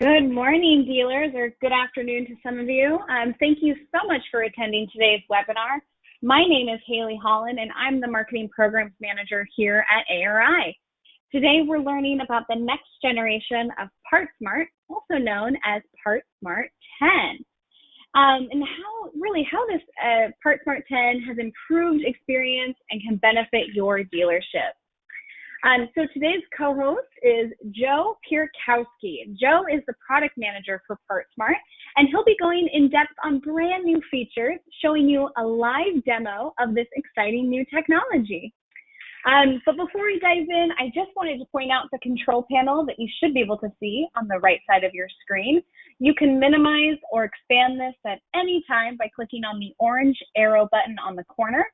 Good morning, dealers, or good afternoon to some of you. Thank you so much for attending today's webinar. My name is Haley Holland, and I'm the Marketing Programs Manager here at ARI. Today, we're learning about the next generation of PartSmart, also known as PartSmart 10, and how this PartSmart 10 has improved experience and can benefit your dealership. So today's co-host is Joe Pierkowski. Joe is the product manager for PartSmart, and he'll be going in depth on brand new features, showing you a live demo of this exciting new technology. But before we dive in, I just wanted to point out the control panel that you should be able to see on the right side of your screen. You can minimize or expand this at any time by clicking on the orange arrow button on the corner.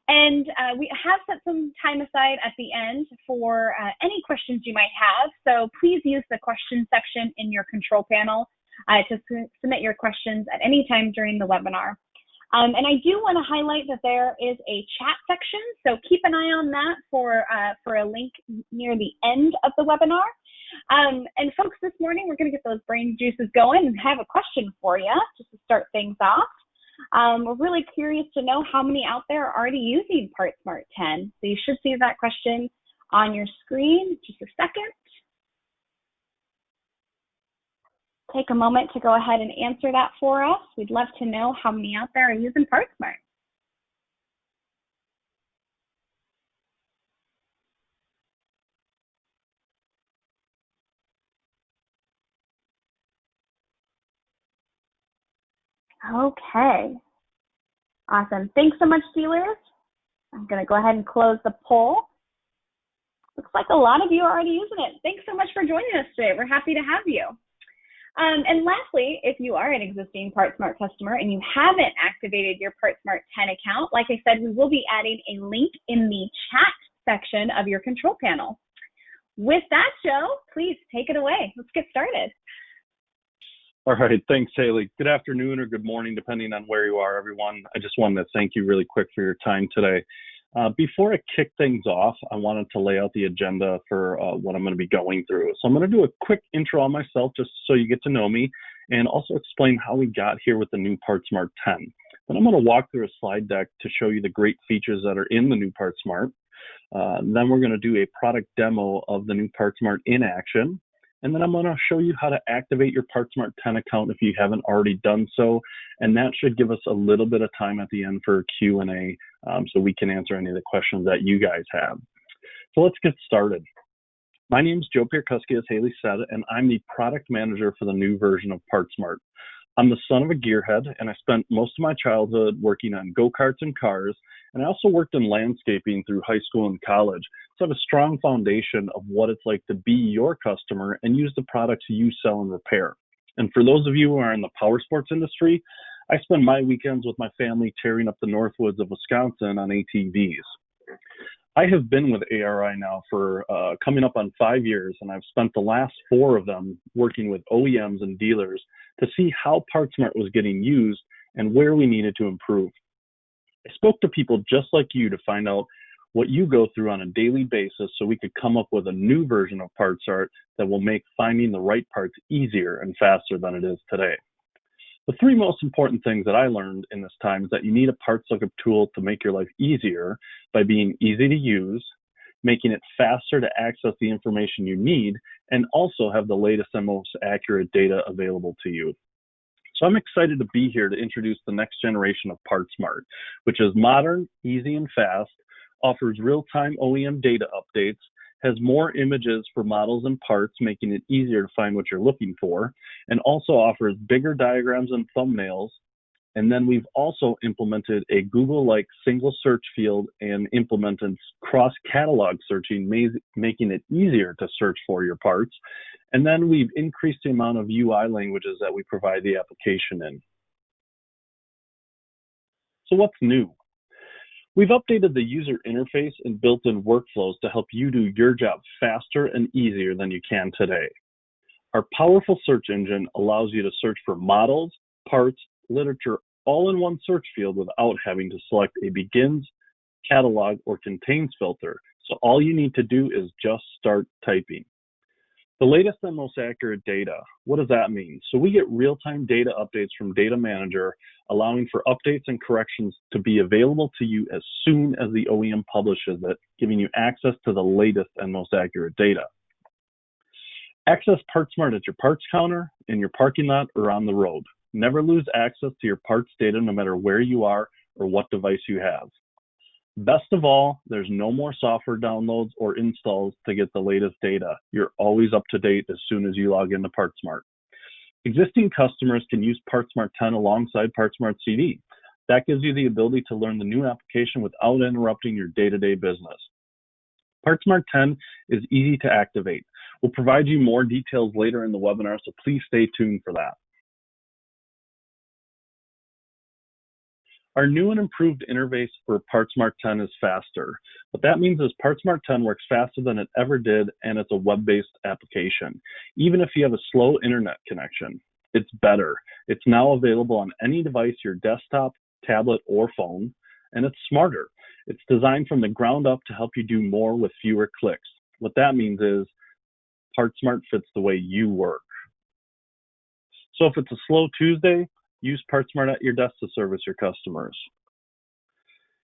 And we have set some time aside at the end for any questions you might have. So please use the question section in your control panel to submit your questions at any time during the webinar. And I do want to highlight that there is a chat section, so keep an eye on that for a link near the end of the webinar. And folks, this morning we're going to get those brain juices going and have a question for you just to start things off. We're really curious to know how many out there are already using PartSmart 10. So you should see that question on your screen. Just a second. Take a moment to go ahead and answer that for us. We'd love to know how many out there are using PartSmart. Okay. Awesome. Thanks so much, dealers. I'm going to go ahead and close the poll. Looks like a lot of you are already using it. Thanks so much for joining us today. We're happy to have you. And lastly, if you are an existing PartSmart customer and you haven't activated your PartSmart 10 account, like I said, we will be adding a link in the chat section of your control panel. With that, Joe, please take it away. Let's get started. All right, thanks, Haley. Good afternoon or good morning, depending on where you are, everyone. I just wanted to thank you really quick for your time today. Before I kick things off, I wanted to lay out the agenda for what I'm going to be going through. So I'm going to do a quick intro on myself just so you get to know me, and also explain how we got here with the new PartSmart 10. Then I'm going to walk through a slide deck to show you the great features that are in the new PartSmart. Then we're going to do a product demo of the new PartSmart in action. And then I'm going to show you how to activate your PartSmart 10 account if you haven't already done so. And that should give us a little bit of time at the end for Q&A so we can answer any of the questions that you guys have. So let's get started. My name is Joe Pierkowski, as Haley said, and I'm the product manager for the new version of PartSmart. I'm the son of a gearhead, and I spent most of my childhood working on go-karts and cars, and I also worked in landscaping through high school and college. So I have a strong foundation of what it's like to be your customer and use the products you sell and repair. And for those of you who are in the power sports industry, I spend my weekends with my family tearing up the Northwoods of Wisconsin on ATVs. I have been with ARI now for coming up on 5 years, and I've spent the last 4 of them working with OEMs and dealers to see how PartSmart was getting used and where we needed to improve. I spoke to people just like you to find out what you go through on a daily basis so we could come up with a new version of PartSmart that will make finding the right parts easier and faster than it is today. The 3 most important things that I learned in this time is that you need a parts lookup tool to make your life easier by being easy to use, making it faster to access the information you need, and also have the latest and most accurate data available to you. So I'm excited to be here to introduce the next generation of PartSmart, which is modern, easy, and fast, offers real-time OEM data updates, has more images for models and parts, making it easier to find what you're looking for, and also offers bigger diagrams and thumbnails. And then we've also implemented a Google-like single search field and implemented cross-catalog searching, making it easier to search for your parts. And then we've increased the amount of UI languages that we provide the application in. So what's new? We've updated the user interface and built-in workflows to help you do your job faster and easier than you can today. Our powerful search engine allows you to search for models, parts, literature, all in one search field without having to select a begins, catalog, or contains filter. So all you need to do is just start typing. The latest and most accurate data. What does that mean? So we get real-time data updates from Data Manager, allowing for updates and corrections to be available to you as soon as the OEM publishes it, giving you access to the latest and most accurate data. Access PartSmart at your parts counter, in your parking lot, or on the road. Never lose access to your parts data no matter where you are or what device you have. Best of all, there's no more software downloads or installs to get the latest data. You're always up to date as soon as you log into PartSmart. Existing customers can use PartSmart 10 alongside PartSmart CD. That gives you the ability to learn the new application without interrupting your day-to-day business. PartSmart 10 is easy to activate. We'll provide you more details later in the webinar, so please stay tuned for that. Our new and improved interface for PartSmart 10 is faster. What that means is PartSmart 10 works faster than it ever did, and it's a web-based application. Even if you have a slow internet connection, it's better. It's now available on any device, your desktop, tablet, or phone, and it's smarter. It's designed from the ground up to help you do more with fewer clicks. What that means is PartSmart fits the way you work. So if it's a slow Tuesday, use PartSmart at your desk to service your customers.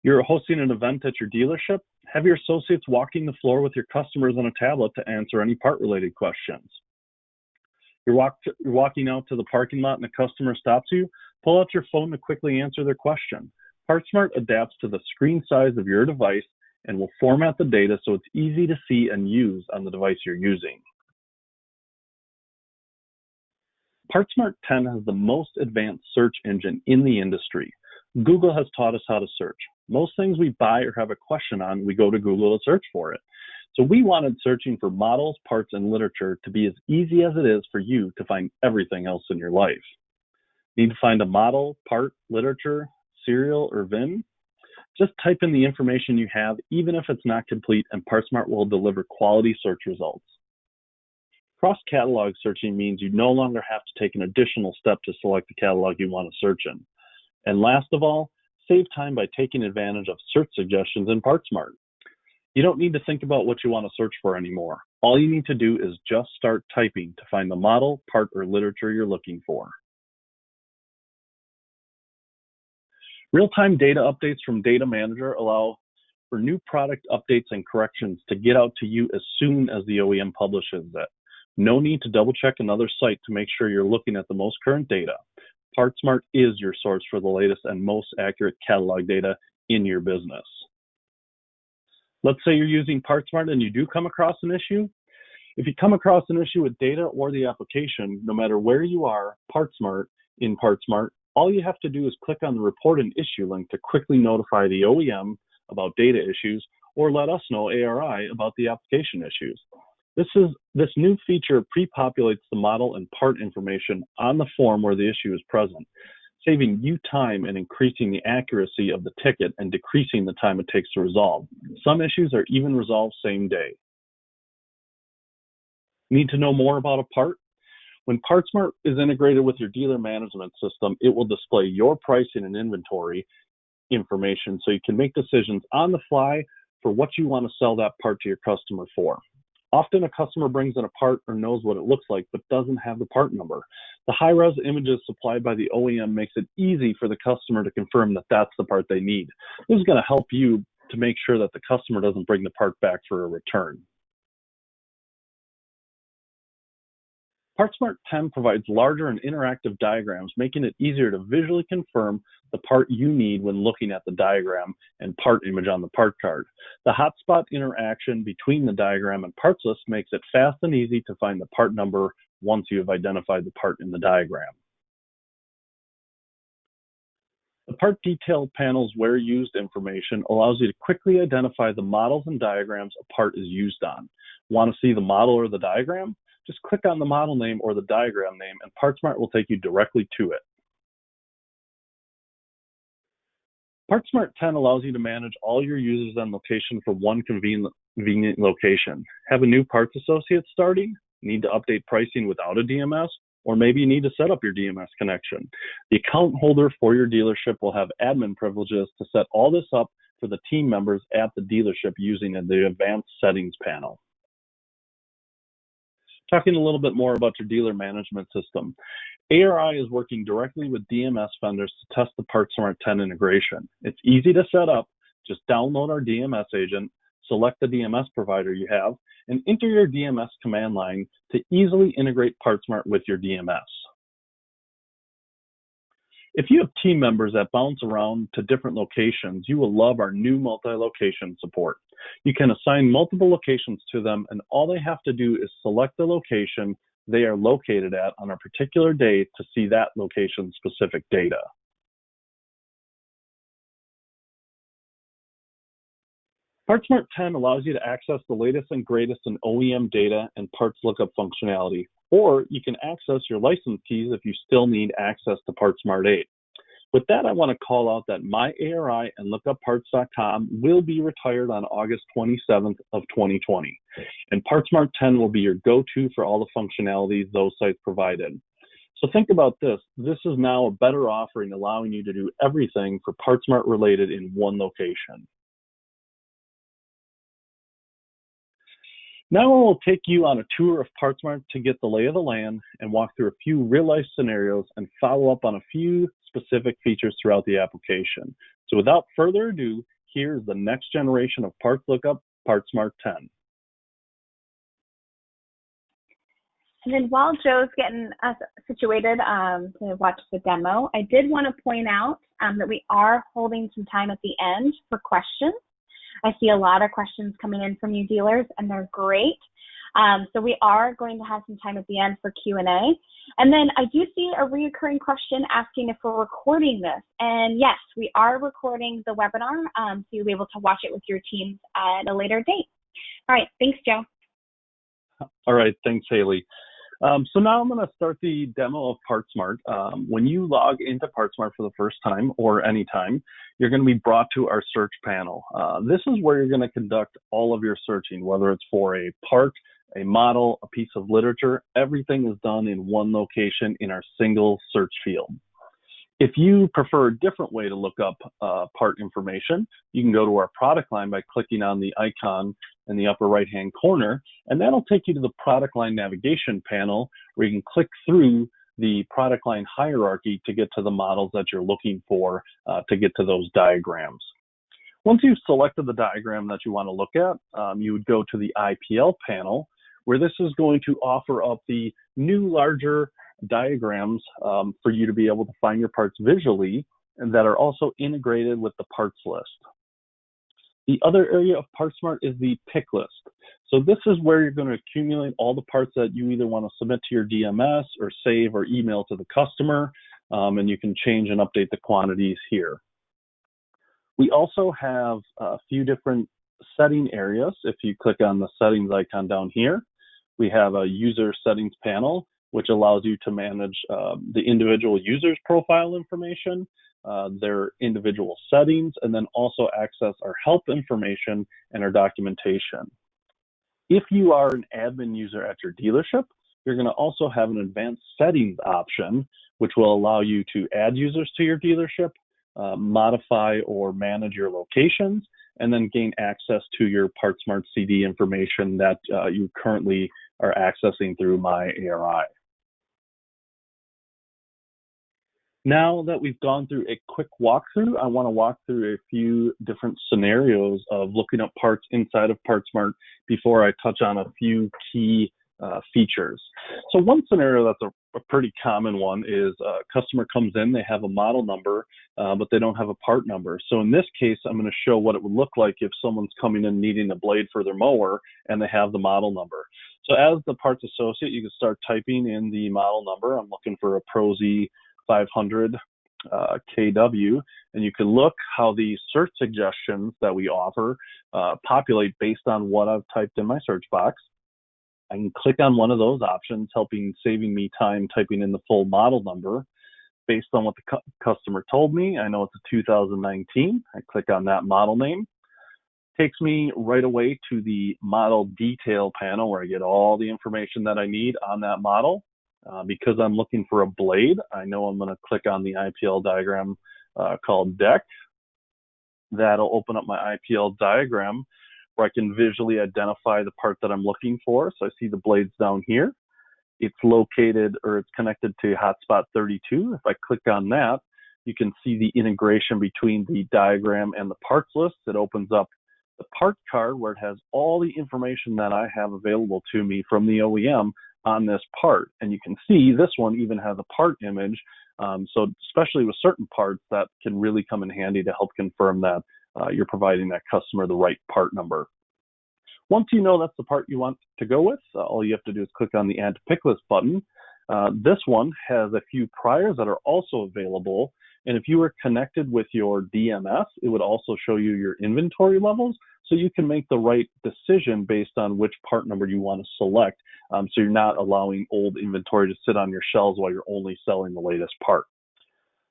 You're hosting an event at your dealership? Have your associates walking the floor with your customers on a tablet to answer any part-related questions. You're walking out to the parking lot and a customer stops you? Pull out your phone to quickly answer their question. PartSmart adapts to the screen size of your device and will format the data so it's easy to see and use on the device you're using. PartSmart 10 has the most advanced search engine in the industry. Google has taught us how to search. Most things we buy or have a question on, we go to Google to search for it. So we wanted searching for models, parts, and literature to be as easy as it is for you to find everything else in your life. Need to find a model, part, literature, serial, or VIN? Just type in the information you have, even if it's not complete, and PartSmart will deliver quality search results. Cross-catalog searching means you no longer have to take an additional step to select the catalog you want to search in. And last of all, save time by taking advantage of search suggestions in PartSmart. You don't need to think about what you want to search for anymore. All you need to do is just start typing to find the model, part, or literature you're looking for. Real-time data updates from Data Manager allow for new product updates and corrections to get out to you as soon as the OEM publishes it. No need to double check another site to make sure you're looking at the most current data. PartSmart is your source for the latest and most accurate catalog data in your business. Let's say you're using PartSmart and you do come across an issue. If you come across an issue with data or the application, no matter where you are, in PartSmart, all you have to do is click on the Report an Issue link to quickly notify the OEM about data issues or let us know, ARI, about the application issues. This new feature pre-populates the model and part information on the form where the issue is present, saving you time and increasing the accuracy of the ticket and decreasing the time it takes to resolve. Some issues are even resolved same day. Need to know more about a part? When PartSmart is integrated with your dealer management system, it will display your pricing and inventory information so you can make decisions on the fly for what you want to sell that part to your customer for. Often a customer brings in a part or knows what it looks like, but doesn't have the part number. The high-res images supplied by the OEM makes it easy for the customer to confirm that that's the part they need. This is going to help you to make sure that the customer doesn't bring the part back for a return. PartSmart 10 provides larger and interactive diagrams, making it easier to visually confirm the part you need when looking at the diagram and part image on the part card. The hotspot interaction between the diagram and parts list makes it fast and easy to find the part number once you have identified the part in the diagram. The part detail panel's where used information allows you to quickly identify the models and diagrams a part is used on. Want to see the model or the diagram? Just click on the model name or the diagram name and PartSmart will take you directly to it. PartSmart 10 allows you to manage all your users and location from one convenient location. Have a new parts associate starting? Need to update pricing without a DMS? Or maybe you need to set up your DMS connection. The account holder for your dealership will have admin privileges to set all this up for the team members at the dealership using the advanced settings panel. Talking a little bit more about your dealer management system. ARI is working directly with DMS vendors to test the PartSmart 10 integration. It's easy to set up. Just download our DMS agent, select the DMS provider you have, and enter your DMS command line to easily integrate PartSmart with your DMS. If you have team members that bounce around to different locations, you will love our new multi-location support. You can assign multiple locations to them, and all they have to do is select the location they are located at on a particular day to see that location's specific data. PartSmart 10 allows you to access the latest and greatest in OEM data and parts lookup functionality, or you can access your license keys if you still need access to PartSmart 8. With that, I want to call out that my ARI and lookupparts.com will be retired on August 27th of 2020, and PartSmart 10 will be your go-to for all the functionality those sites provided. So think about this. This is now a better offering, allowing you to do everything for PartSmart related in one location. Now I will take you on a tour of PartSmart to get the lay of the land and walk through a few real-life scenarios and follow up on a few specific features throughout the application. So without further ado, here's the next generation of Parts Lookup, PartSmart 10. And then while Joe's getting us situated to watch the demo, I did want to point out that we are holding some time at the end for questions. I see a lot of questions coming in from you dealers, and they're great. So we are going to have some time at the end for Q&A. And then I do see a reoccurring question asking if we're recording this. And yes, we are recording the webinar, so you'll be able to watch it with your teams at a later date. All right, thanks, Joe. All right, thanks, Haley. So now I'm going to start the demo of PartSmart. When you log into PartSmart for the first time or anytime, you're going to be brought to our search panel. This is where you're going to conduct all of your searching, whether it's for a part, a model, a piece of literature. Everything is done in one location in our single search field. If you prefer a different way to look up part information, you can go to our product line by clicking on the icon in the upper right-hand corner, and that'll take you to the product line navigation panel where you can click through the product line hierarchy to get to the models that you're looking for to get to those diagrams. Once you've selected the diagram that you want to look at, you would go to the IPL panel, where this is going to offer up the new, larger diagrams for you to be able to find your parts visually, and that are also integrated with the parts list. The other area of PartSmart is the pick list. So this is where you're going to accumulate all the parts that you either want to submit to your DMS or save or email to the customer, and you can change and update the quantities here. We also have a few different setting areas. If you click on the settings icon down here, we have a user settings panel, which allows you to manage the individual user's profile information, their individual settings, and then also access our help information and our documentation. If you are an admin user at your dealership, you're going to also have an advanced settings option, which will allow you to add users to your dealership, modify or manage your locations, and then gain access to your PartSmart CD information that you currently are accessing through My ARI. Now that we've gone through a quick walkthrough, I want to walk through a few different scenarios of looking up parts inside of PartSmart before I touch on a few key features. So one scenario that's a pretty common one is a customer comes in, they have a model number, but they don't have a part number. So in this case, I'm going to show what it would look like if someone's coming in needing a blade for their mower and they have the model number. So as the parts associate, you can start typing in the model number. I'm looking for a Pro Z 500 KW, and you can look how the search suggestions that we offer populate based on what I've typed in my search box. I can click on one of those options, saving me time typing in the full model number based on what the customer told me. I know it's a 2019. I click on that model name. Takes me right away to the model detail panel where I get all the information that I need on that model. Because I'm looking for a blade, I know I'm going to click on the IPL diagram called deck. That'll open up my IPL diagram where I can visually identify the part that I'm looking for. So I see the blades down here. it's located or it's connected to hotspot 32. If I click on that, you can see the integration between the diagram and the parts list. It opens up the part card where it has all the information that I have available to me from the OEM on this part. And you can see this one even has a part image. So especially with certain parts, that can really come in handy to help confirm that you're providing that customer the right part number. Once you know that's the part you want to go with, all you have to do is click on the Add to Pick List button. This one has a few priors that are also available. And if you were connected with your DMS, it would also show you your inventory levels, so you can make the right decision based on which part number you want to select. So you're not allowing old inventory to sit on your shelves while you're only selling the latest part.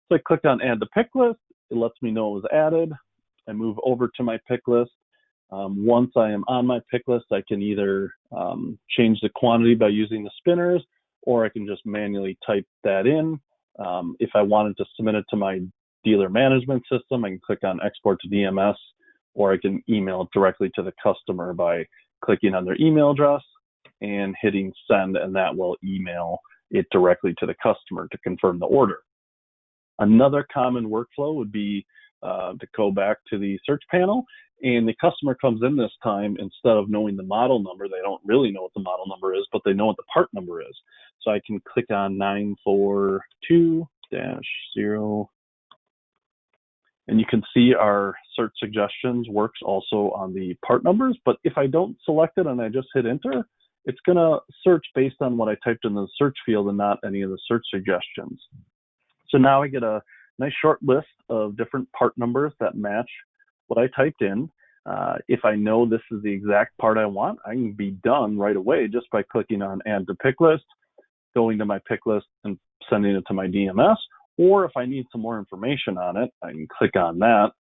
So I click on Add to Pick List. It lets me know it was added. I move over to my pick list. Once I am on my pick list, I can either change the quantity by using the spinners, or I can just manually type that in. If I wanted to submit it to my dealer management system, I can click on Export to DMS, or I can email it directly to the customer by clicking on their email address and hitting send, and that will email it directly to the customer to confirm the order. Another common workflow would be to go back to the search panel, and the customer comes in this time, instead of knowing the model number, they don't really know what the model number is, but they know what the part number is. So I can click on 942-0, and you can see our search suggestions works also on the part numbers, but if I don't select it and I just hit enter, it's gonna search based on what I typed in the search field and not any of the search suggestions. So now I get a nice short list of different part numbers that match what I typed in. If I know this is the exact part I want, I can be done right away just by clicking on Add to Pick List, going to my pick list and sending it to my DMS. Or if I need some more information on it, I can click on that,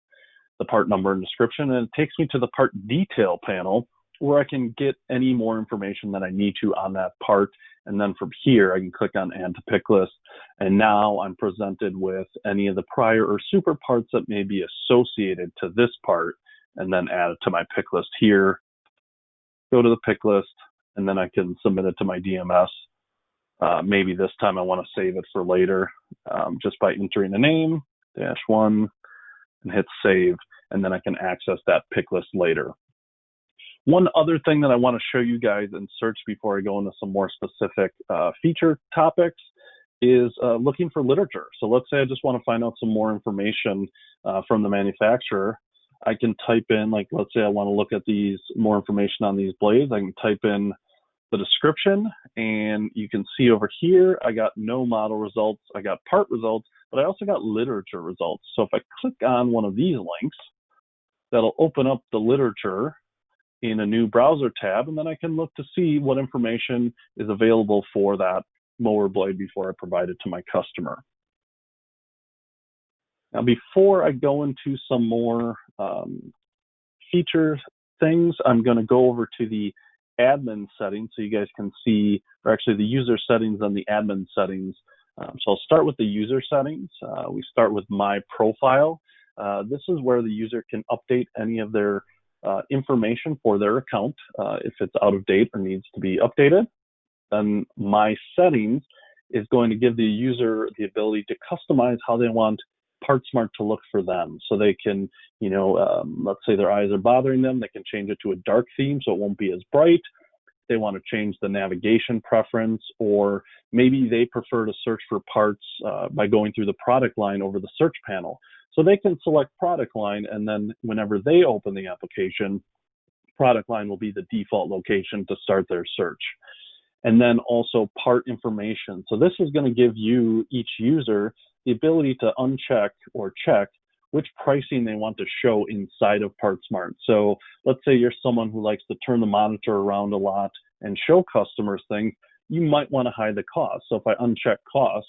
the part number and description, and it takes me to the part detail panel where I can get any more information that I need to on that part. And then from here, I can click on Add to Pick List. And now I'm presented with any of the prior or super parts that may be associated to this part, and then add it to my pick list here, go to the pick list, and then I can submit it to my DMS. Maybe this time I want to save it for later, just by entering the name, -1, and hit save, and then I can access that pick list later. One other thing that I want to show you guys in search before I go into some more specific feature topics is looking for literature. So let's say I just want to find out some more information from the manufacturer. I can type in, like, let's say I want to look at these more information on these blades. I can type in the description, and you can see over here, I got no model results, I got part results, but I also got literature results. So if I click on one of these links, that'll open up the literature in a new browser tab, and then I can look to see what information is available for that mower blade before I provide it to my customer. Now, before I go into some more feature things, I'm going to go over to the admin settings so you guys can see, or actually the user settings and the admin settings. So I'll start with the user settings. We start with my profile. This is where the user can update any of their information for their account if it's out of date or needs to be updated. Then my settings is going to give the user the ability to customize how they want PartSmart to look for them. So they can, let's say their eyes are bothering them, they can change it to a dark theme so it won't be as bright. They want to change the navigation preference, or maybe they prefer to search for parts by going through the product line over the search panel. So they can select product line, and then whenever they open the application, product line will be the default location to start their search. And then also part information. So this is going to give you, each user, the ability to uncheck or check which pricing they want to show inside of PartSmart. So let's say you're someone who likes to turn the monitor around a lot and show customers things, you might want to hide the cost. So if I uncheck cost,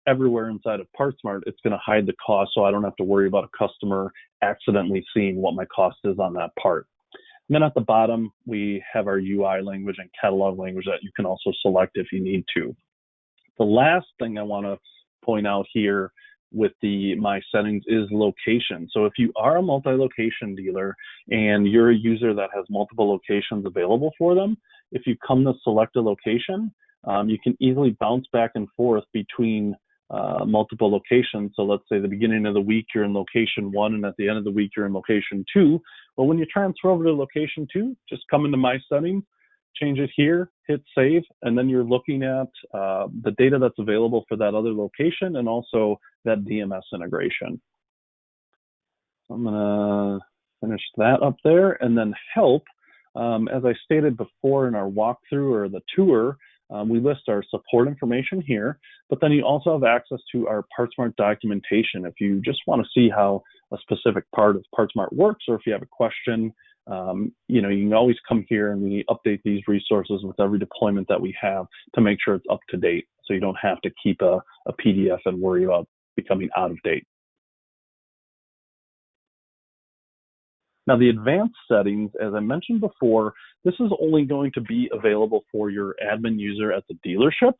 everywhere inside of PartSmart, it's going to hide the cost, so I don't have to worry about a customer accidentally seeing what my cost is on that part. And then at the bottom, we have our UI language and catalog language that you can also select if you need to. The last thing I want to point out here with my settings is location. So if you are a multi-location dealer and you're a user that has multiple locations available for them, if you come to select a location, you can easily bounce back and forth between multiple locations. So let's say the beginning of the week you're in location 1 and at the end of the week you're in location 2. Well, when you transfer over to location 2, just come into My Settings, change it here, hit save, and then you're looking at the data that's available for that other location and also that DMS integration. So I'm gonna finish that up there, and then help. As I stated before in our walkthrough or the tour, we list our support information here, but then you also have access to our PartSmart documentation. If you just want to see how a specific part of PartSmart works, or if you have a question, you can always come here and we update these resources with every deployment that we have to make sure it's up to date, so you don't have to keep a PDF and worry about becoming out of date. Now, the advanced settings, as I mentioned before, this is only going to be available for your admin user at the dealership,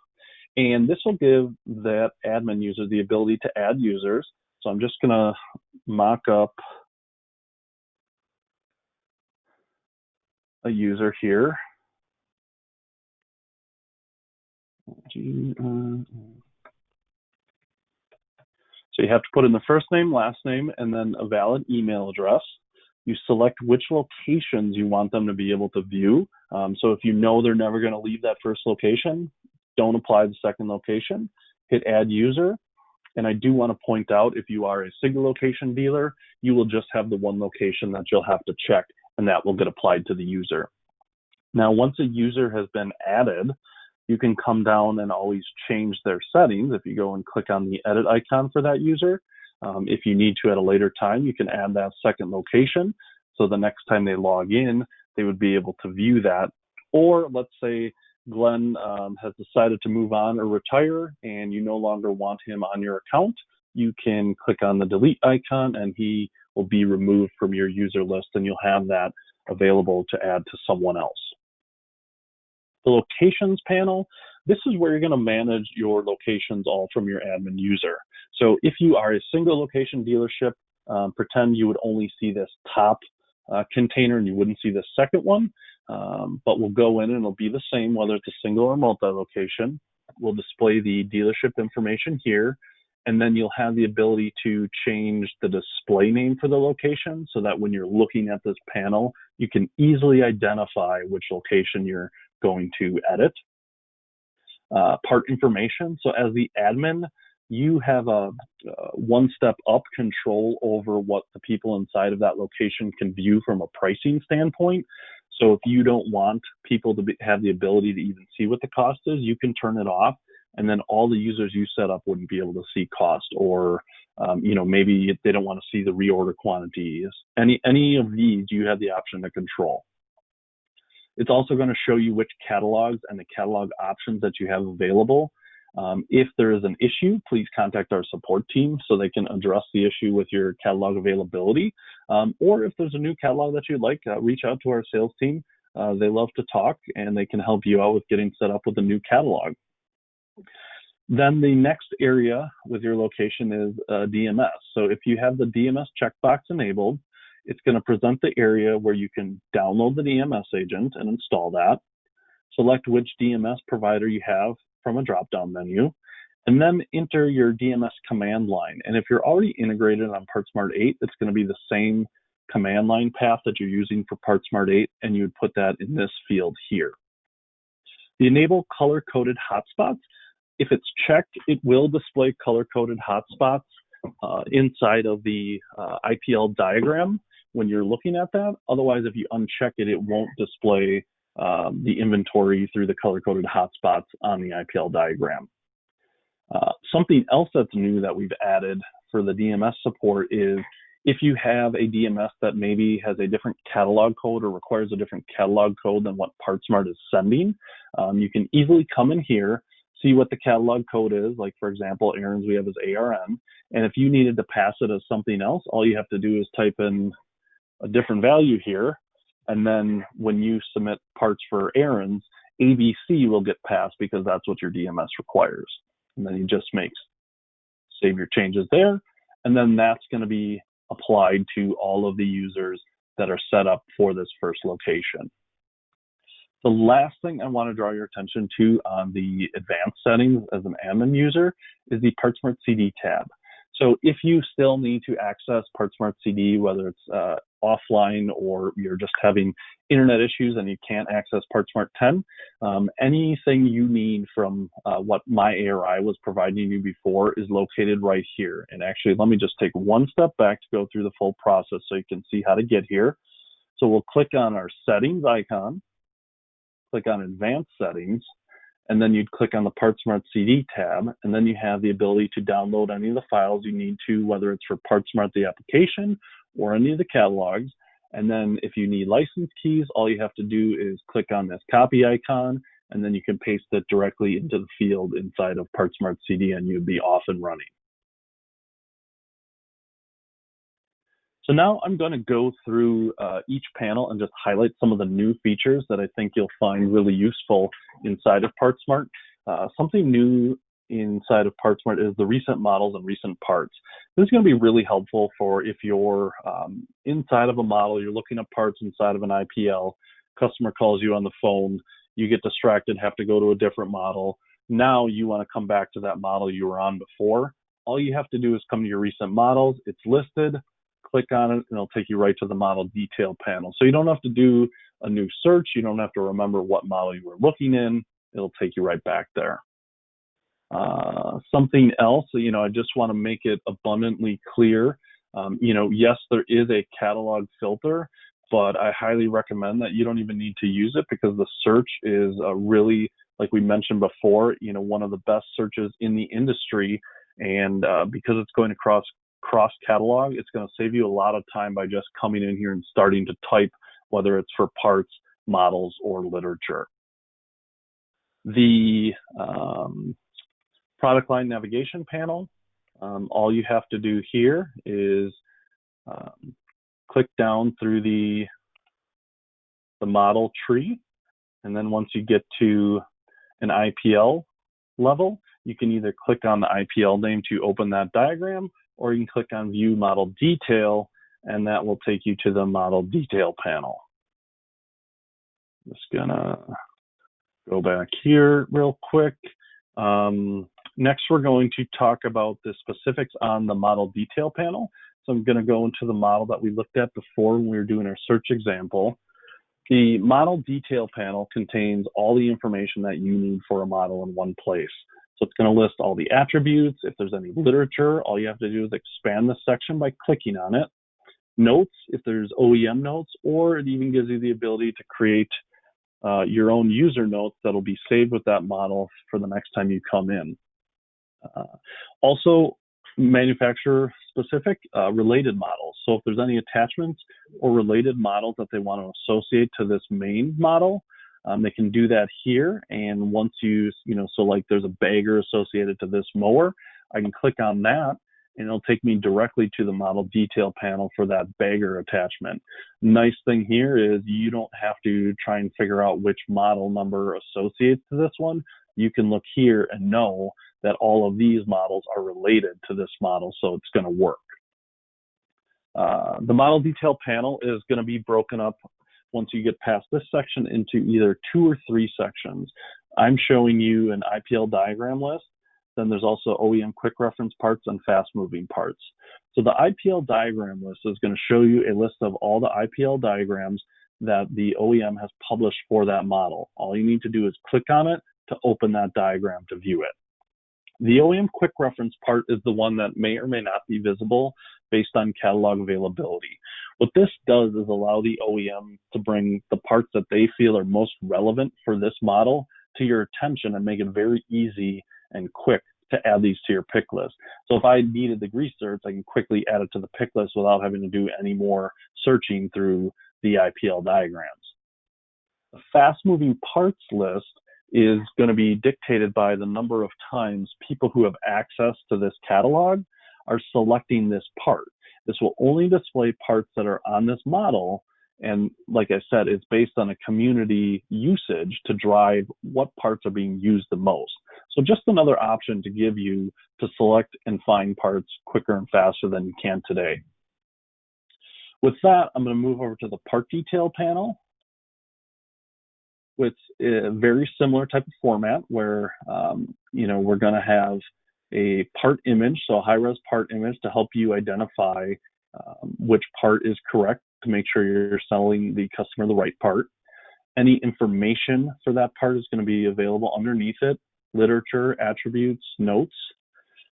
and this will give that admin user the ability to add users. So I'm just going to mock up a user here. So you have to put in the first name, last name, and then a valid email address. You select which locations you want them to be able to view. So if you know they're never going to leave that first location, don't apply the second location. Hit add user. And I do want to point out, if you are a single location dealer, you will just have the one location that you'll have to check, and that will get applied to the user. Now, once a user has been added, you can come down and always change their settings. If you go and click on the edit icon for that user, if you need to at a later time, you can add that second location. So the next time they log in, they would be able to view that. Or let's say Glenn has decided to move on or retire and you no longer want him on your account, you can click on the delete icon and he will be removed from your user list, and you'll have that available to add to someone else. The locations panel, this is where you're going to manage your locations all from your admin user. So if you are a single location dealership, pretend you would only see this top container and you wouldn't see the second one, but we'll go in and it'll be the same whether it's a single or multi-location. We'll display the dealership information here, and then you'll have the ability to change the display name for the location so that when you're looking at this panel, you can easily identify which location you're going to edit. Part information. So as the admin, you have a one-step up control over what the people inside of that location can view from a pricing standpoint. So if you don't want people to have the ability to even see what the cost is, you can turn it off, and then all the users you set up wouldn't be able to see cost, or maybe they don't want to see the reorder quantities. Any of these you have the option to control. It's also going to show you which catalogs and the catalog options that you have available. If there is an issue, please contact our support team so they can address the issue with your catalog availability. Or if there's a new catalog that you'd like, reach out to our sales team. They love to talk, and they can help you out with getting set up with a new catalog. Then the next area with your location is DMS. So if you have the DMS checkbox enabled, it's going to present the area where you can download the DMS agent and install that. Select which DMS provider you have from a drop-down menu, and then enter your DMS command line. And if you're already integrated on PartSmart 8, it's going to be the same command line path that you're using for PartSmart 8, and you would put that in this field here. The enable color-coded hotspots, if it's checked, it will display color-coded hotspots inside of the IPL diagram when you're looking at that. Otherwise, if you uncheck it, it won't display the inventory through the color-coded hotspots on the IPL diagram. Something else that's new that we've added for the DMS support is if you have a DMS that maybe has a different catalog code or requires a different catalog code than what PartSmart is sending, you can easily come in here, see what the catalog code is. Like, for example, Aaron's we have is ARM. And if you needed to pass it as something else, all you have to do is type in a different value here. And then when you submit parts for Aaron's, ABC will get passed because that's what your DMS requires. And then you just save your changes there. And then that's going to be applied to all of the users that are set up for this first location. The last thing I want to draw your attention to on the advanced settings as an admin user is the PartSmart CD tab. So if you still need to access PartSmart CD, whether it's offline or you're just having internet issues and you can't access PartSmart 10, anything you need from what my ARI was providing you before is located right here. And actually, let me just take one step back to go through the full process so you can see how to get here. So we'll click on our settings icon, click on advanced settings, and then you'd click on the PartSmart CD tab, and then you have the ability to download any of the files you need to, whether it's for PartSmart the application or any of the catalogs. And then if you need license keys, all you have to do is click on this copy icon, and then you can paste it directly into the field inside of PartSmart CD, and you'd be off and running. So now I'm going to go through each panel and just highlight some of the new features that I think you'll find really useful inside of PartSmart. Something new inside of PartSmart is the recent models and recent parts. This is going to be really helpful for if you're inside of a model, you're looking at parts inside of an IPL, customer calls you on the phone, you get distracted, have to go to a different model. Now you want to come back to that model you were on before. All you have to do is come to your recent models, it's listed, click on it, and it'll take you right to the model detail panel. So you don't have to do a new search. You don't have to remember what model you were looking in. It'll take you right back there. Something else, I just want to make it abundantly clear. Yes, there is a catalog filter, but I highly recommend that you don't even need to use it because the search is really, like we mentioned before, one of the best searches in the industry. And because it's going across cross catalog, it's going to save you a lot of time by just coming in here and starting to type, whether it's for parts, models, or literature. The product line navigation panel, all you have to do here is click down through the model tree, and then once you get to an IPL level, you can either click on the IPL name to open that diagram, or you can click on View Model Detail, and that will take you to the Model Detail panel. Just gonna go back here real quick. Next, we're going to talk about the specifics on the Model Detail panel. So I'm gonna go into the model that we looked at before when we were doing our search example. The Model Detail panel contains all the information that you need for a model in one place. So it's going to list all the attributes. If there's any literature, all you have to do is expand this section by clicking on it. Notes, if there's OEM notes, or it even gives you the ability to create your own user notes that'll be saved with that model for the next time you come in. Also, manufacturer-specific related models. So if there's any attachments or related models that they want to associate to this main model, they can do that here. And once so like there's a bagger associated to this mower, I can click on that and it'll take me directly to the model detail panel for that bagger attachment. Nice thing here is you don't have to try and figure out which model number associates to this one. You can look here and know that all of these models are related to this model, so it's going to work. The model detail panel is going to be broken up once you get past this section into either 2 or 3 sections. I'm showing you an IPL diagram list. Then there's also OEM quick reference parts and fast moving parts. So the IPL diagram list is going to show you a list of all the IPL diagrams that the OEM has published for that model. All you need to do is click on it to open that diagram to view it. The OEM quick reference part is the one that may or may not be visible based on catalog availability. What this does is allow the OEM to bring the parts that they feel are most relevant for this model to your attention and make it very easy and quick to add these to your pick list. So if I needed the grease zerks, I can quickly add it to the pick list without having to do any more searching through the IPL diagrams. The fast moving parts list is going to be dictated by the number of times people who have access to this catalog are selecting this part. This will only display parts that are on this model, and like I said, it's based on a community usage to drive what parts are being used the most. So just another option to give you to select and find parts quicker and faster than you can today. With that, I'm going to move over to the part detail panel. with a very similar type of format where, we're going to have a part image, so a high-res part image to help you identify which part is correct to make sure you're selling the customer the right part. Any information for that part is going to be available underneath it, literature, attributes, notes.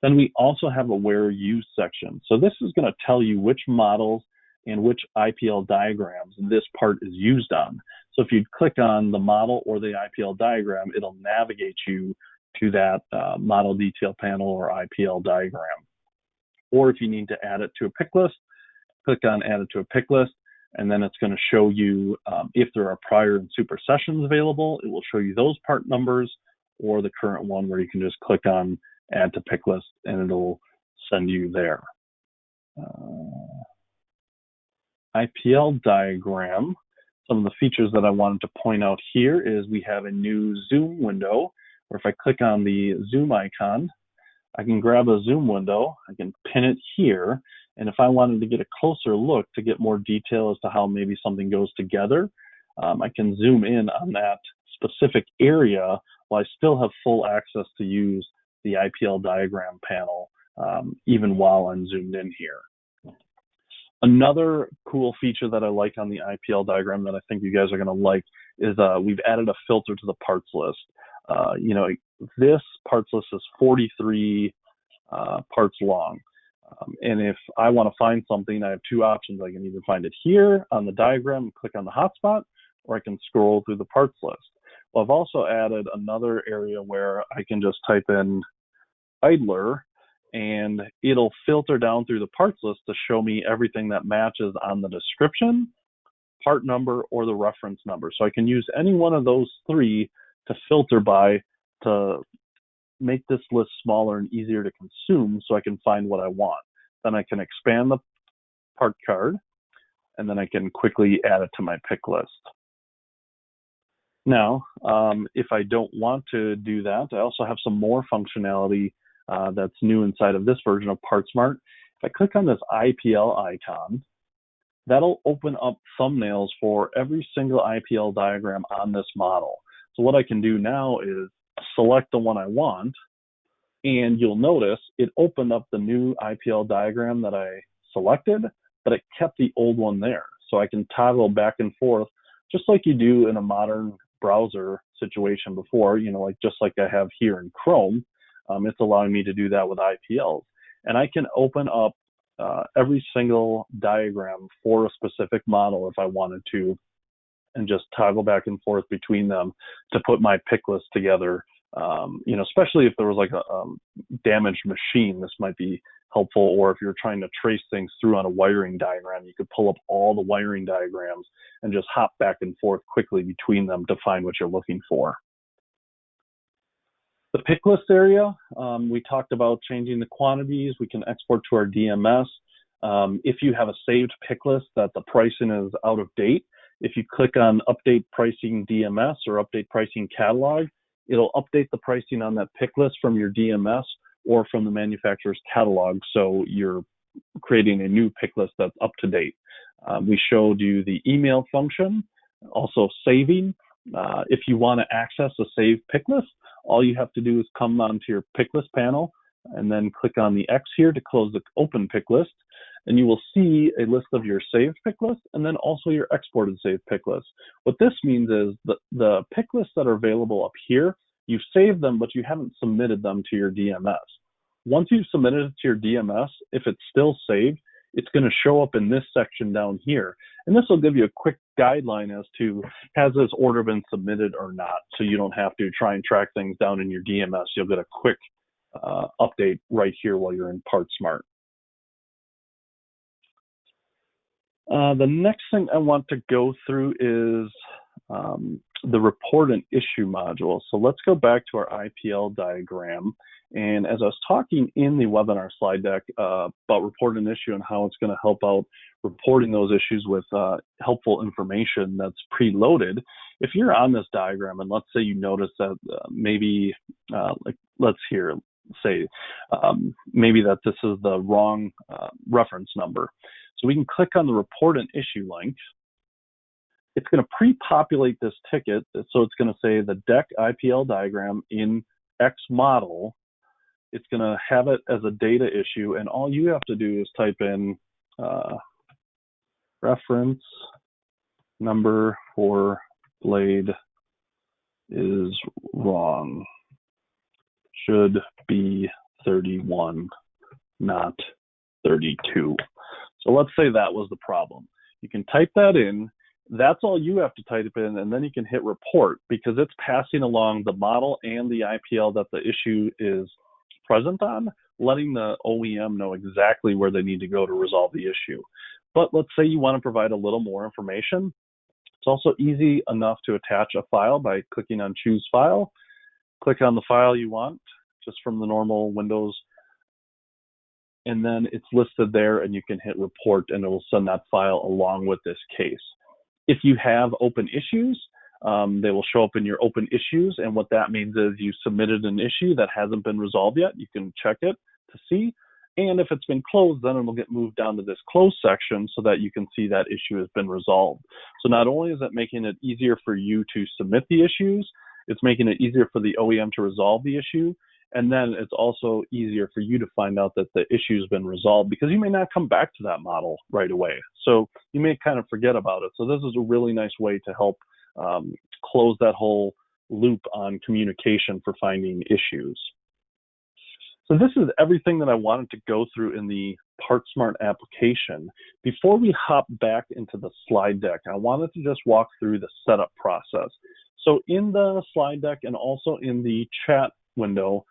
Then we also have a where used section. So this is going to tell you which models and which IPL diagrams this part is used on. So if you click on the model or the IPL diagram, it'll navigate you to that model detail panel or IPL diagram. Or if you need to add it to a pick list, click on add it to a pick list, and then it's going to show you if there are prior and super sessions available. It will show you those part numbers or the current one where you can just click on add to pick list and it'll send you there. IPL diagram. Some of the features that I wanted to point out here is we have a new zoom window, or if I click on the zoom icon, I can grab a zoom window, I can pin it here, and if I wanted to get a closer look to get more detail as to how maybe something goes together, I can zoom in on that specific area while I still have full access to use the IPL diagram panel, even while I'm zoomed in here. Another cool feature that I like on the IPL diagram that I think you guys are going to like is we've added a filter to the parts list. This parts list is 43 parts long. And if I want to find something, I have two options. I can either find it here on the diagram and click on the hotspot, or I can scroll through the parts list. Well, I've also added another area where I can just type in idler, and it'll filter down through the parts list to show me everything that matches on the description, part number, or the reference number. So I can use any one of those three to filter by to make this list smaller and easier to consume so I can find what I want. Then I can expand the part card, and then I can quickly add it to my pick list. Now, if I don't want to do that, I also have some more functionality that's new inside of this version of PartSmart. If I click on this IPL icon, that'll open up thumbnails for every single IPL diagram on this model. So what I can do now is select the one I want, and you'll notice it opened up the new IPL diagram that I selected, but it kept the old one there. So I can toggle back and forth just like you do in a modern browser situation before, just like I have here in Chrome. It's allowing me to do that with IPLs. And I can open up every single diagram for a specific model if I wanted to, and just toggle back and forth between them to put my pick list together. Especially if there was like a damaged machine, this might be helpful. Or if you're trying to trace things through on a wiring diagram, you could pull up all the wiring diagrams and just hop back and forth quickly between them to find what you're looking for. The pick list area, we talked about changing the quantities. We can export to our DMS. If you have a saved pick list that the pricing is out of date, if you click on Update Pricing DMS or Update Pricing Catalog, it'll update the pricing on that pick list from your DMS or from the manufacturer's catalog, so you're creating a new pick list that's up to date. We showed you the email function, also saving. If you want to access a saved pick list, all you have to do is come onto your pick list panel and then click on the X here to close the open pick list, and you will see a list of your saved pick list and then also your exported saved pick list. What this means is that the pick lists that are available up here, you've saved them, but you haven't submitted them to your DMS. Once you've submitted it to your DMS, if it's still saved, it's going to show up in this section down here. And this will give you a quick guideline as to, has this order been submitted or not? So you don't have to try and track things down in your DMS. You'll get a quick update right here while you're in PartSmart. The next thing I want to go through is the report and issue module. So let's go back to our IPL diagram. And as I was talking in the webinar slide deck about report and issue and how it's going to help out reporting those issues with helpful information that's preloaded, if you're on this diagram and let's say you notice that maybe, maybe that this is the wrong reference number. So we can click on the report and issue link, it's going to pre-populate this ticket. So it's going to say the deck IPL diagram in X model. It's going to have it as a data issue, and all you have to do is type in reference number for blade is wrong. Should be 31, not 32. So let's say that was the problem. You can type that in. That's all you have to type in, and then you can hit report, because it's passing along the model and the IPL that the issue is present on, letting the OEM know exactly where they need to go to resolve the issue. But let's say you want to provide a little more information. It's also easy enough to attach a file by clicking on Choose File. Click on the file you want, just from the normal Windows, and then it's listed there, and you can hit report, and it will send that file along with this case. If you have open issues, they will show up in your open issues, and what that means is you submitted an issue that hasn't been resolved yet. You can check it to see, and if it's been closed, then it will get moved down to this closed section so that you can see that issue has been resolved. So not only is it making it easier for you to submit the issues, it's making it easier for the OEM to resolve the issue, and then it's also easier for you to find out that the issue has been resolved, because you may not come back to that model right away. So you may kind of forget about it. So this is a really nice way to help close that whole loop on communication for finding issues. So this is everything that I wanted to go through in the PartSmart application. Before we hop back into the slide deck, I wanted to just walk through the setup process. So in the slide deck and also in the chat window,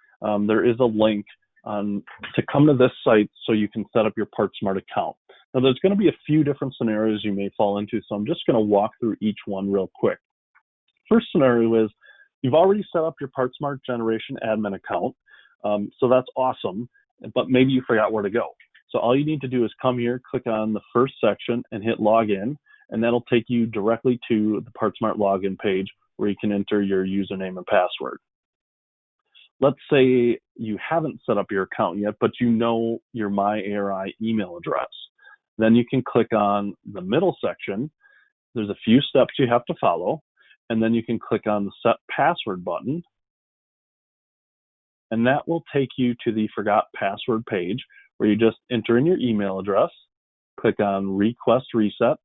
there is a link to come to this site so you can set up your PartSmart account. Now there's going to be a few different scenarios you may fall into, so I'm just going to walk through each one real quick. First scenario is you've already set up your PartSmart Generation admin account, so that's awesome, but maybe you forgot where to go. So all you need to do is come here, click on the first section, and hit Login, and that'll take you directly to the PartSmart login page where you can enter your username and password. Let's say you haven't set up your account yet, but you know your My ARI email address. Then you can click on the middle section. There's a few steps you have to follow, and then you can click on the Set Password button, and that will take you to the Forgot Password page where you just enter in your email address, click on Request Reset,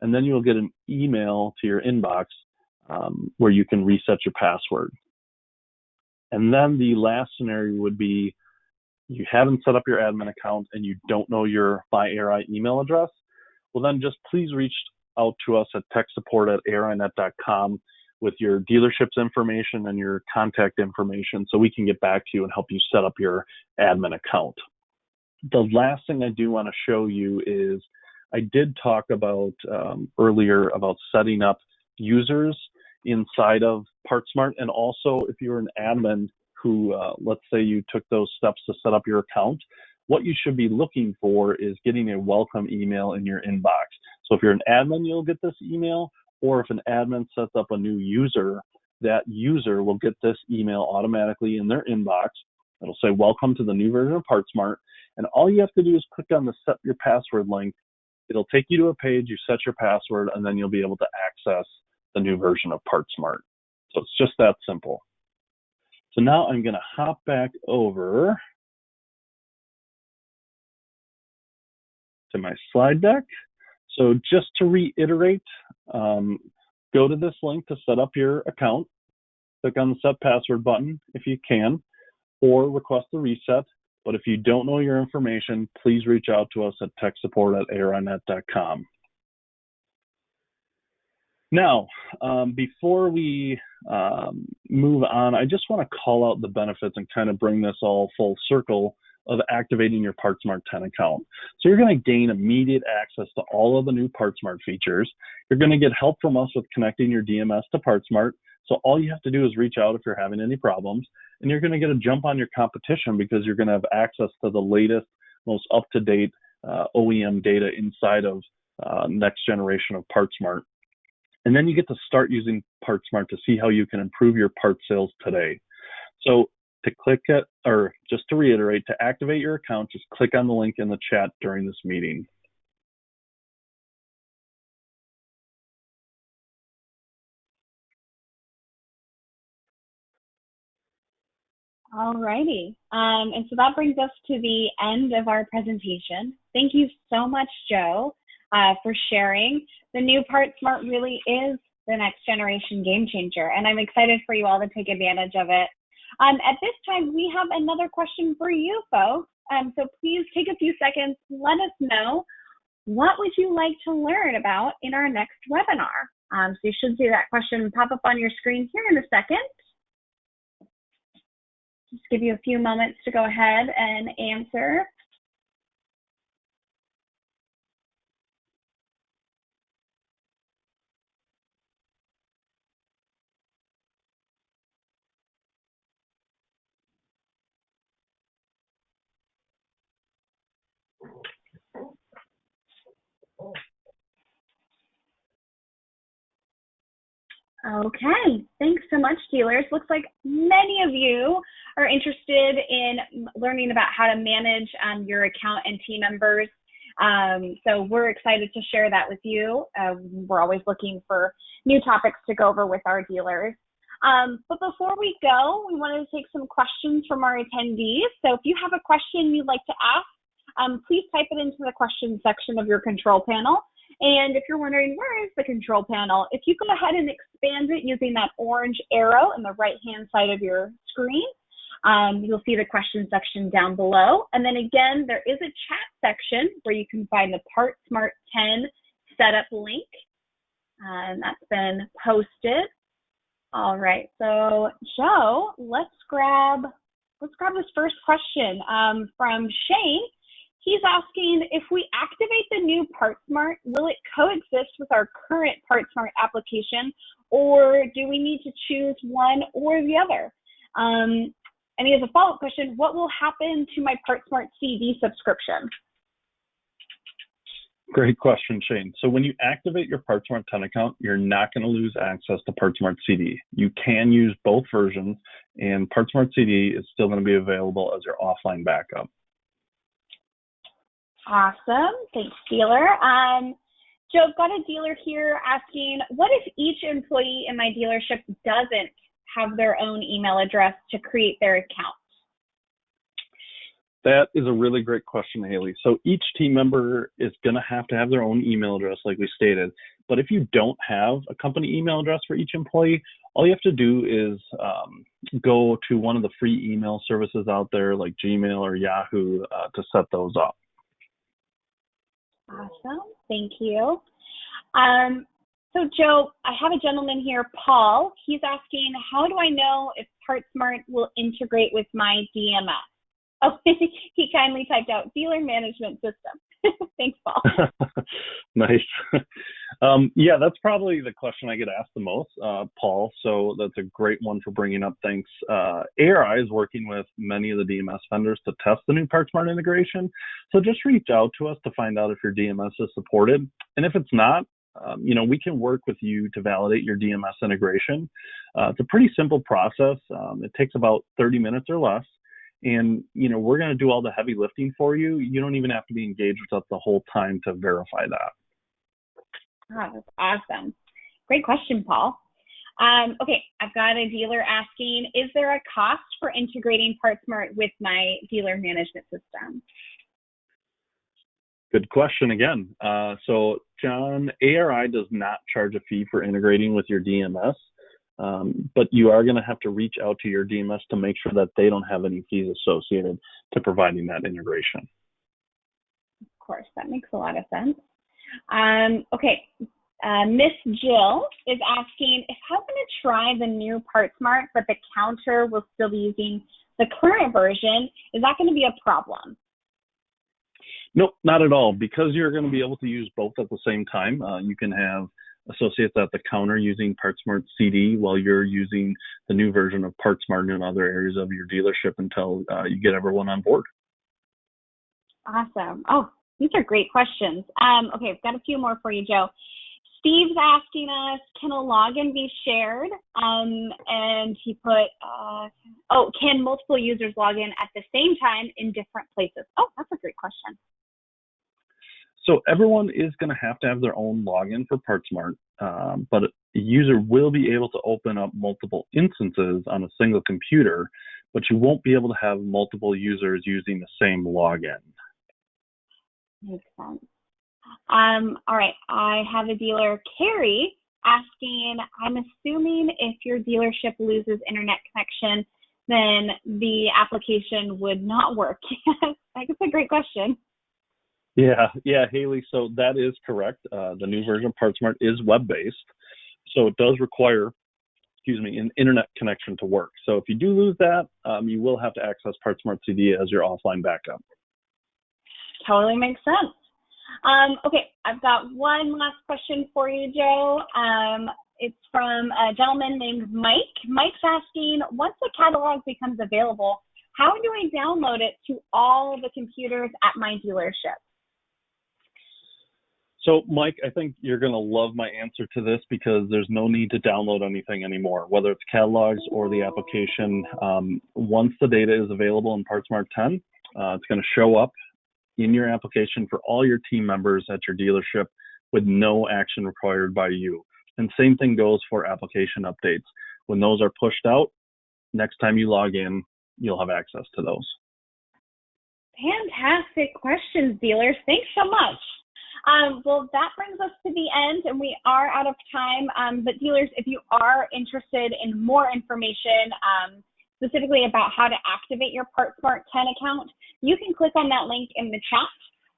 and then you'll get an email to your inbox where you can reset your password. And then the last scenario would be you haven't set up your admin account and you don't know your My ARI email address. Well, then just please reach out to us at techsupport@arinet.com with your dealership's information and your contact information so we can get back to you and help you set up your admin account. The last thing I do want to show you is I did talk about earlier about setting up users inside of PartSmart, and also if you're an admin who, let's say you took those steps to set up your account, what you should be looking for is getting a welcome email in your inbox. So if you're an admin, you'll get this email, or if an admin sets up a new user, that user will get this email automatically in their inbox. It'll say, welcome to the new version of PartSmart, and all you have to do is click on the Set Your Password link. It'll take you to a page, you set your password, and then you'll be able to access the new version of PartSmart. So it's just that simple. So now I'm going to hop back over to my slide deck. So just to reiterate, go to this link to set up your account. Click on the Set Password button if you can, or request the reset. But if you don't know your information, please reach out to us at techsupport@arinet.com. Now, before we move on, I just want to call out the benefits and kind of bring this all full circle of activating your PartSmart 10 account. So you're going to gain immediate access to all of the new PartSmart features. You're going to get help from us with connecting your DMS to PartSmart. So all you have to do is reach out if you're having any problems, and you're going to get a jump on your competition because you're going to have access to the latest, most up-to-date OEM data inside of next generation of PartSmart. And then you get to start using PartSmart to see how you can improve your part sales today. So to click it, or just to reiterate, to activate your account, just click on the link in the chat during this meeting. Alrighty. And so that brings us to the end of our presentation. Thank you so much, Joe, for sharing. The new PartSmart really is the next generation game changer, and I'm excited for you all to take advantage of it. At this time, we have another question for you folks. So please take a few seconds, let us know, what would you like to learn about in our next webinar? So you should see that question pop up on your screen here in a second. Just give you a few moments to go ahead and answer. Okay, thanks so much, dealers. Looks like many of you are interested in learning about how to manage your account and team members. So we're excited to share that with you. We're always looking for new topics to go over with our dealers. But before we go, we wanted to take some questions from our attendees. So if you have a question you'd like to ask, please type it into the question section of your control panel. And if you're wondering, where is the control panel? If you go ahead and expand it using that orange arrow on the right-hand side of your screen, you'll see the question section down below. And then again, there is a chat section where you can find the PartSmart 10 setup link. And that's been posted. All right, so Joe, let's grab this first question from Shane. He's asking, if we activate the new PartSmart, will it coexist with our current PartSmart application, or do we need to choose one or the other? And he has a follow-up question, what will happen to my PartSmart CD subscription? Great question, Shane. So when you activate your PartSmart 10 account, you're not going to lose access to PartSmart CD. You can use both versions, and PartSmart CD is still going to be available as your offline backup. Awesome. Thanks, dealer. Joe, I've got a dealer here asking, what if each employee in my dealership doesn't have their own email address to create their account? That is a really great question, Haley. So each team member is going to have their own email address, like we stated. But if you don't have a company email address for each employee, all you have to do is go to one of the free email services out there, like Gmail or Yahoo, to set those up. Awesome. Thank you. So Joe, I have a gentleman here, Paul. He's asking, how do I know if PartSmart will integrate with my DMS? Oh, he kindly typed out dealer management system. Thanks, Paul. Nice. Yeah, that's probably the question I get asked the most, Paul. So that's a great one for bringing up. Thanks. ARI is working with many of the DMS vendors to test the new PartSmart integration. So just reach out to us to find out if your DMS is supported. And if it's not, we can work with you to validate your DMS integration. It's a pretty simple process. It takes about 30 minutes or less. And, we're going to do all the heavy lifting for you. You don't even have to be engaged with us the whole time to verify that. Oh, that's awesome. Great question, Paul. Okay, I've got a dealer asking, is there a cost for integrating PartSmart with my dealer management system? Good question again. So, John, ARI does not charge a fee for integrating with your DMS. But you are going to have to reach out to your DMS to make sure that they don't have any fees associated to providing that integration. Of course, that makes a lot of sense. Okay, Miss Jill is asking, if I'm going to try the new PartSmart, but the counter will still be using the current version, is that going to be a problem? Nope, not at all. Because you're going to be able to use both at the same time. You can have associates at the counter using PartSmart CD while you're using the new version of PartSmart in other areas of your dealership until you get everyone on board. Awesome. Oh, these are great questions. Okay, I've got a few more for you, Joe. Steve's asking us, can a login be shared? And he put, can multiple users log in at the same time in different places? Oh, that's a great question. So everyone is going to have their own login for PartSmart, but a user will be able to open up multiple instances on a single computer, but you won't be able to have multiple users using the same login. Makes sense. All right, I have a dealer, Carrie, asking, I'm assuming if your dealership loses internet connection, then the application would not work. I guess a great question. Yeah, Haley, so that is correct. The new version of PartSmart is web-based, so it does require, an internet connection to work. So if you do lose that, you will have to access PartSmart CD as your offline backup. Totally makes sense. Okay, I've got one last question for you, Joe. It's from a gentleman named Mike. Mike's asking, once the catalog becomes available, how do I download it to all the computers at my dealership? So, Mike, I think you're going to love my answer to this because there's no need to download anything anymore, whether it's catalogs or the application. Once the data is available in PartSmart 10, it's going to show up in your application for all your team members at your dealership with no action required by you. And same thing goes for application updates. When those are pushed out, next time you log in, you'll have access to those. Fantastic questions, dealers. Thanks so much. Well, that brings us to the end, and we are out of time. But dealers, if you are interested in more information, specifically about how to activate your PartSmart 10 account, you can click on that link in the chat,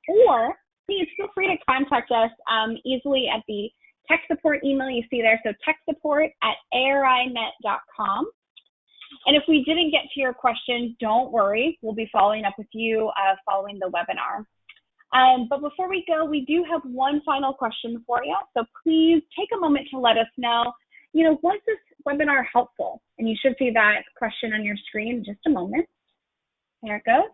or please feel free to contact us easily at the tech support email you see there. So techsupport@arinet.com. And if we didn't get to your question, don't worry. We'll be following up with you following the webinar. But before we go, we do have one final question for you. So please take a moment to let us know, was this webinar helpful? And you should see that question on your screen in just a moment. There it goes.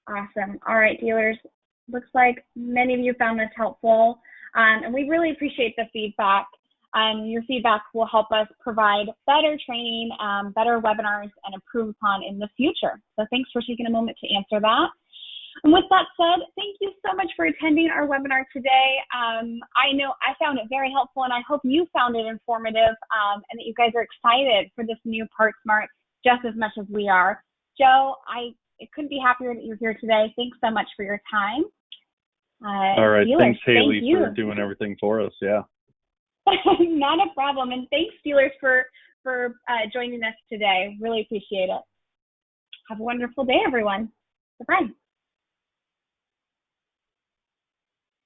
Awesome. All right, dealers. Looks like many of you found this helpful, and we really appreciate the feedback. Your feedback will help us provide better training, better webinars, and improve upon in the future. So thanks for taking a moment to answer that. And with that said, thank you so much for attending our webinar today. I know I found it very helpful, and I hope you found it informative, and that you guys are excited for this new PartSmart just as much as we are. Joe, I couldn't be happier that you're here today. Thanks so much for your time. All right, dealers, thanks, Haley, for doing everything for us. Yeah. Not a problem, and thanks, dealers, for joining us today. Really appreciate it. Have a wonderful day, everyone. Bye-bye.